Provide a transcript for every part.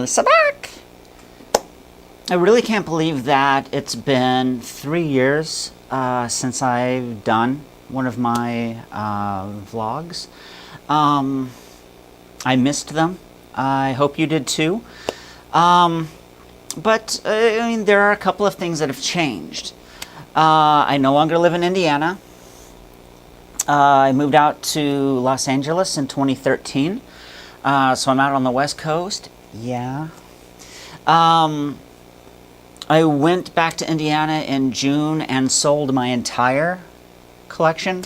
Melissa back. I really can't believe that it's been 3 years since I've done one of my vlogs. I missed them. I hope you did too. But I mean, there are a couple of things that have changed. I no longer live in Indiana. I moved out to Los Angeles in 2013. So I'm out on the West Coast. Yeah. I went back to Indiana in June and sold my entire collection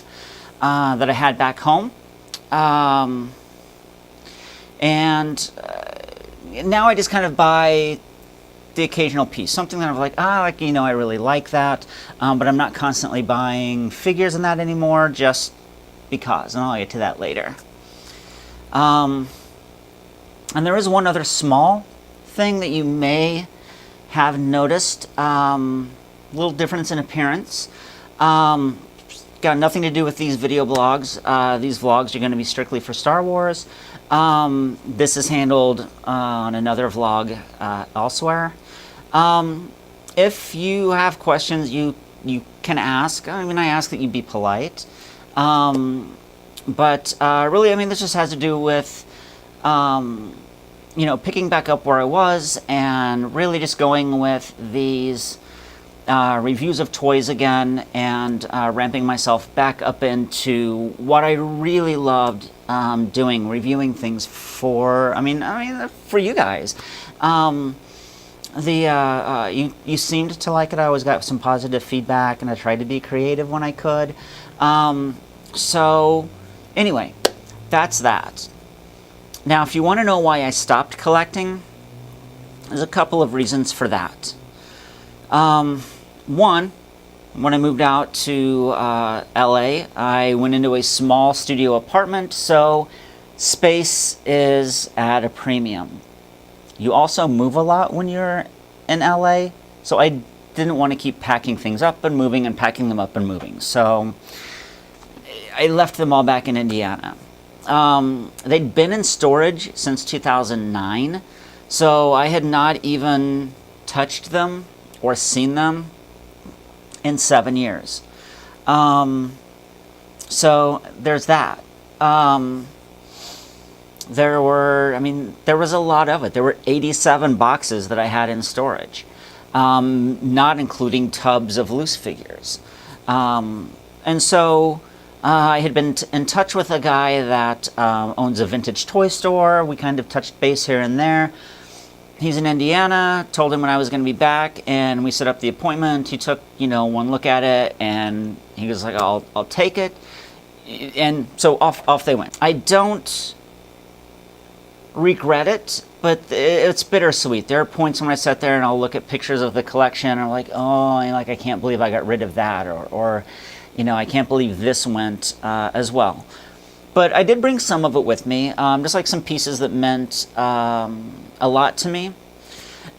that I had back home. And now I just kind of buy the occasional piece, something that I'm like, I really like that, but I'm not constantly buying figures and that anymore, just because, and I'll get to that later. And there is one other small thing that you may have noticed, little difference in appearance. Got nothing to do with these video blogs. These vlogs are going to be strictly for Star Wars. This is handled on another vlog elsewhere. If you have questions, you can ask. I mean, I ask that you be polite. But really, I mean, this just has to do with, picking back up where I was and really just going with these reviews of toys again and ramping myself back up into what I really loved doing, reviewing things for, for you guys. You seemed to like it. I always got some positive feedback, and I tried to be creative when I could. So anyway, that's that. Now, if you want to know why I stopped collecting, there's a couple of reasons for that. One, when I moved out to LA, I went into a small studio apartment, so space is at a premium. You also move a lot when you're in LA, so I didn't want to keep packing things up and moving and packing them up and moving. So I left them all back in Indiana. They'd been in storage since 2009, so I had not even touched them or seen them in 7 years. So there's that. There was a lot of it. There were 87 boxes that I had in storage, not including tubs of loose figures. And so I had been in touch with a guy that owns a vintage toy store. We kind of touched base here and there. He's in Indiana, told him when I was going to be back, and we set up the appointment. He took, one look at it, and he was like, I'll take it. And so off they went. I don't regret it, but it's bittersweet. There are points when I sit there and I'll look at pictures of the collection and I'm like, I can't believe I got rid of that, or I can't believe this went as well. But I did bring some of it with me, just like some pieces that meant a lot to me.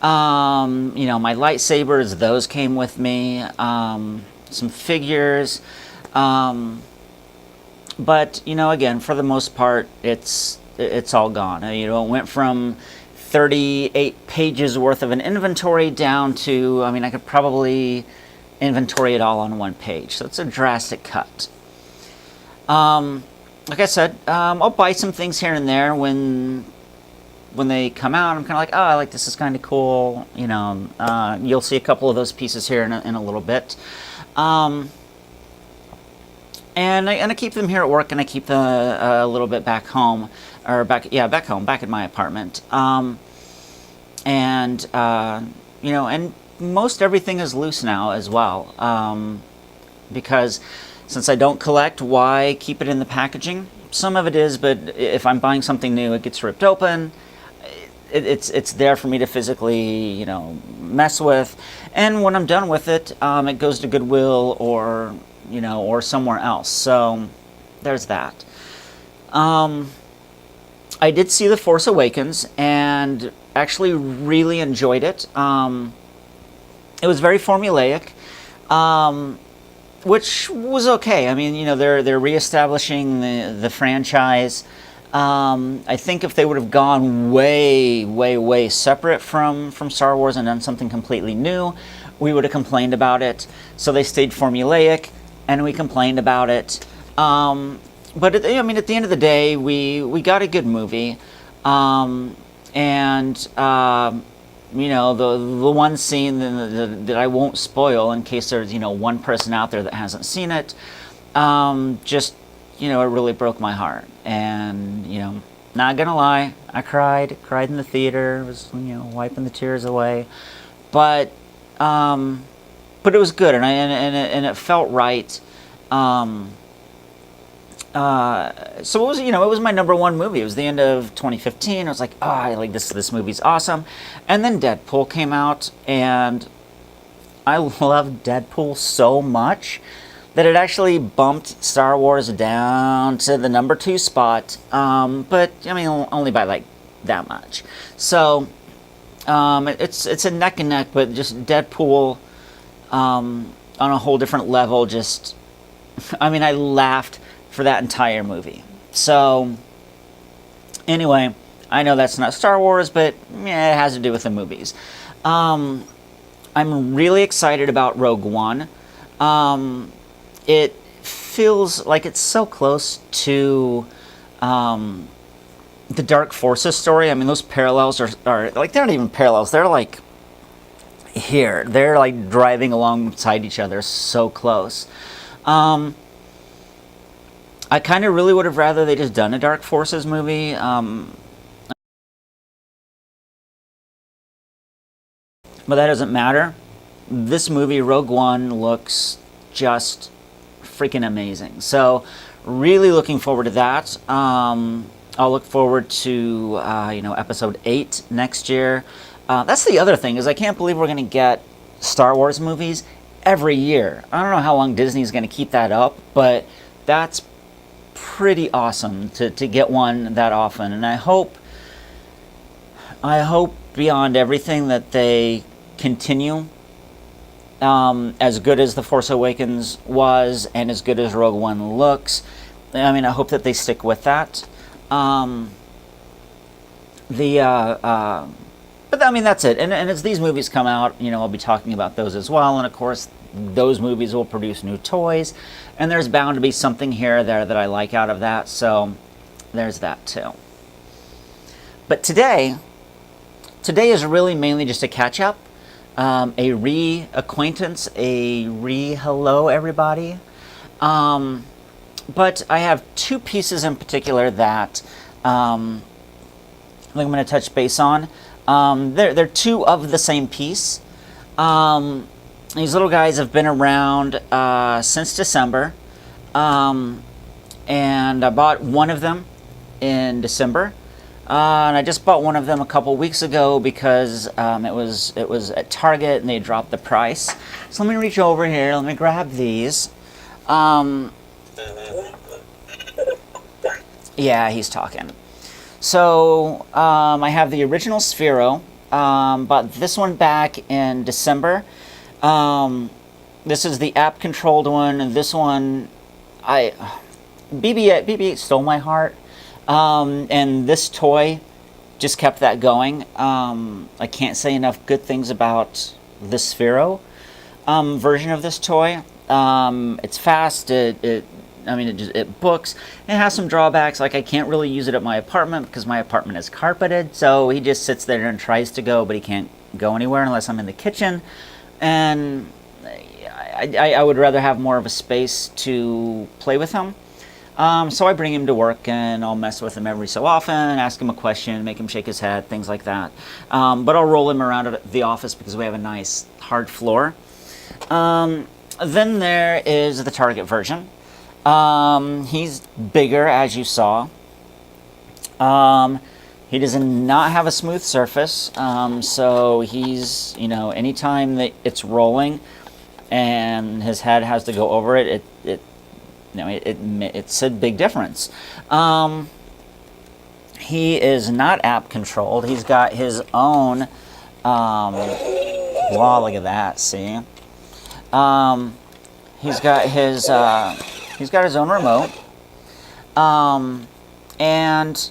My lightsabers, those came with me. Some figures. But, again, for the most part, it's all gone. It went from 38 pages worth of an inventory down to, I could probably inventory it all on one page. So it's a drastic cut. Like I said, I'll buy some things here and there when they come out. I'm kind of like, I like this, is kind of cool. You'll see a couple of those pieces here in a little bit. And I keep them here at work, and I keep them a little bit back home, back home, back in my apartment. And most everything is loose now as well, because since I don't collect, why keep it in the packaging? Some of it is, but if I'm buying something new, it gets ripped open. It's there for me to physically, mess with. And when I'm done with it, it goes to Goodwill or somewhere else. So there's that. I did see The Force Awakens and actually really enjoyed it. It was very formulaic, which was okay. They're reestablishing the franchise. I think if they would have gone way, way, way separate from Star Wars and done something completely new, we would have complained about it. So they stayed formulaic, and we complained about it. But at the end of the day, we got a good movie, and the one scene that I won't spoil in case there's one person out there that hasn't seen it, just it really broke my heart. And not gonna lie, I cried in the theater, was wiping the tears away, but it was good, and it felt right. So it was, it was my number one movie. It was the end of 2015. I was like, oh, I like this. This movie's awesome. And then Deadpool came out, and I loved Deadpool so much that it actually bumped Star Wars down to the number 2 spot. But only by like that much. So it's a neck and neck, but just Deadpool on a whole different level. Just, I laughed for that entire movie. So anyway, I know that's not Star Wars, but it has to do with the movies. I'm really excited about Rogue One. It feels like it's so close to the Dark Forces story. Those parallels are like, they're not even parallels. They're like here. They're like driving alongside each other so close. I kind of really would have rather they just done a Dark Forces movie. But that doesn't matter. This movie, Rogue One, looks just freaking amazing. So, really looking forward to that. I'll look forward to, episode 8 next year. That's the other thing, is I can't believe we're going to get Star Wars movies every year. I don't know how long Disney's going to keep that up, but that's pretty awesome to get one that often. And I hope beyond everything that they continue as good as The Force Awakens was and as good as Rogue One looks. I hope that they stick with that. But that's it. And as these movies come out, I'll be talking about those as well. And of course, those movies will produce new toys, and there's bound to be something here or there that I like out of that. So there's that too. But today is really mainly just a catch up, a re-acquaintance, a re-hello everybody. But I have 2 pieces in particular that I'm going to touch base on. They're 2 of the same piece. These little guys have been around since December, and I bought one of them in December, and I just bought one of them a couple weeks ago because it was at Target and they dropped the price. So let me reach over here. Let me grab these. Yeah, he's talking. So I have the original Sphero. Bought this one back in December. This is the app-controlled one, and this one, BB-8 stole my heart, and this toy just kept that going. I can't say enough good things about the Sphero version of this toy. It's fast. It books. It has some drawbacks, like I can't really use it at my apartment because my apartment is carpeted, so he just sits there and tries to go, but he can't go anywhere unless I'm in the kitchen. And I would rather have more of a space to play with him. So I bring him to work and I'll mess with him every so often, ask him a question, make him shake his head, things like that. But I'll roll him around at the office because we have a nice hard floor. Then there is the Target version. He's bigger, as you saw. He does not have a smooth surface, so he's, anytime that it's rolling and his head has to go over it, it's a big difference. He is not app controlled. He's got his own, wow, look at that, see? He's got his own remote. And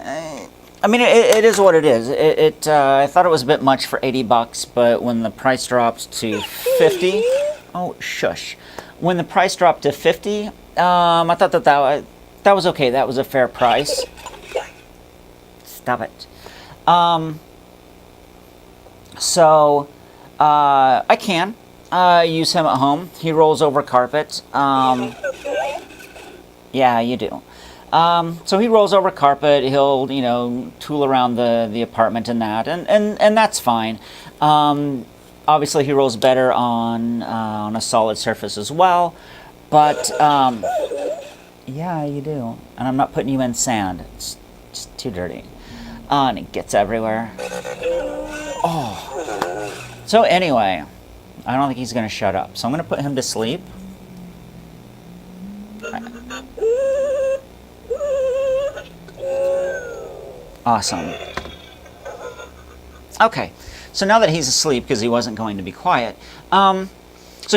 I mean, it is what it is. I thought it was a bit much for $80, but when the price dropped to 50, oh shush, when the price dropped to 50, I thought that was okay. That was a fair price. Stop it. So I can use him at home. He rolls over carpet. Yeah, you do. So he rolls over carpet. He'll, tool around the apartment and that, and that's fine. Obviously, he rolls better on a solid surface as well. But yeah, you do. And I'm not putting you in sand. It's just too dirty. And it gets everywhere. Oh. So anyway, I don't think he's going to shut up. So I'm going to put him to sleep. Awesome. Okay, so now that he's asleep, because he wasn't going to be quiet, so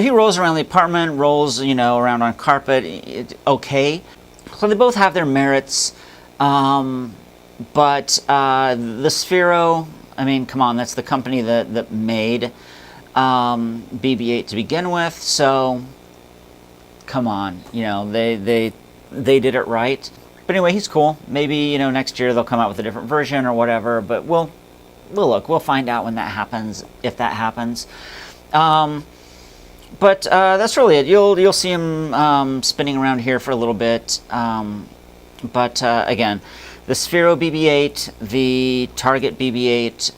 he rolls around the apartment, rolls, around on carpet, okay. So they both have their merits, but the Sphero, I mean, come on, that's the company that made BB-8 to begin with, so come on, they did it right. But anyway, he's cool. Maybe, next year they'll come out with a different version or whatever, but we'll look. We'll find out when that happens, if that happens. But that's really it. You'll see him spinning around here for a little bit. But again, the Sphero BB-8, the Target BB-8,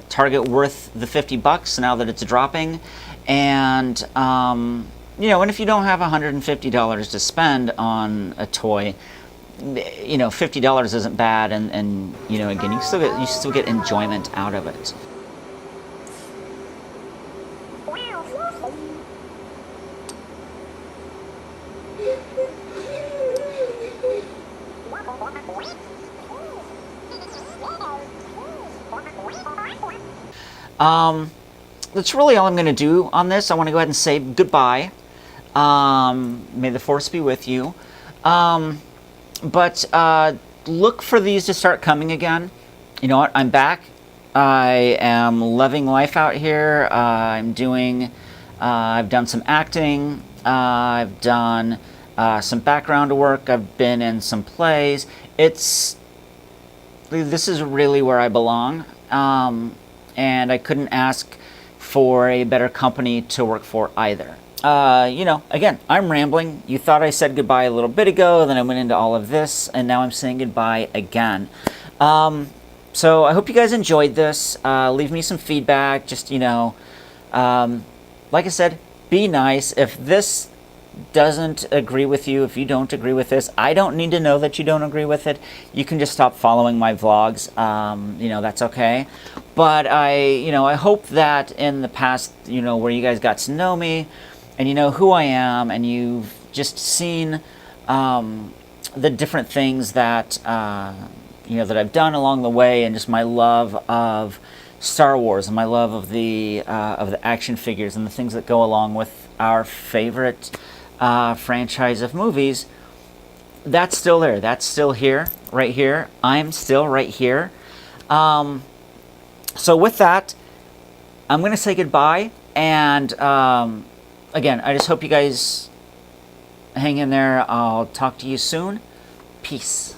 Target worth the $50 now that it's dropping, and and if you don't have $150 to spend on a toy, $50 isn't bad, and again, you still get enjoyment out of it. That's really all I'm going to do on this. I want to go ahead and say goodbye. May the force be with you. But look for these to start coming again. You know what? I'm back. I am loving life out here. I've done some acting. I've done some background work. I've been in some plays. This is really where I belong. And I couldn't ask for a better company to work for either. Again, I'm rambling. You thought I said goodbye a little bit ago, then I went into all of this, and now I'm saying goodbye again. So I hope you guys enjoyed this. Leave me some feedback. Just, like I said, be nice. If this doesn't agree with you, if you don't agree with this, I don't need to know that you don't agree with it. You can just stop following my vlogs. That's okay. But I hope that in the past, where you guys got to know me, and you know who I am, and you've just seen the different things that that I've done along the way, and just my love of Star Wars and my love of the action figures and the things that go along with our favorite franchise of movies. That's still there. That's still here, right here. I'm still right here. So with that, I'm going to say goodbye, and again, I just hope you guys hang in there. I'll talk to you soon. Peace.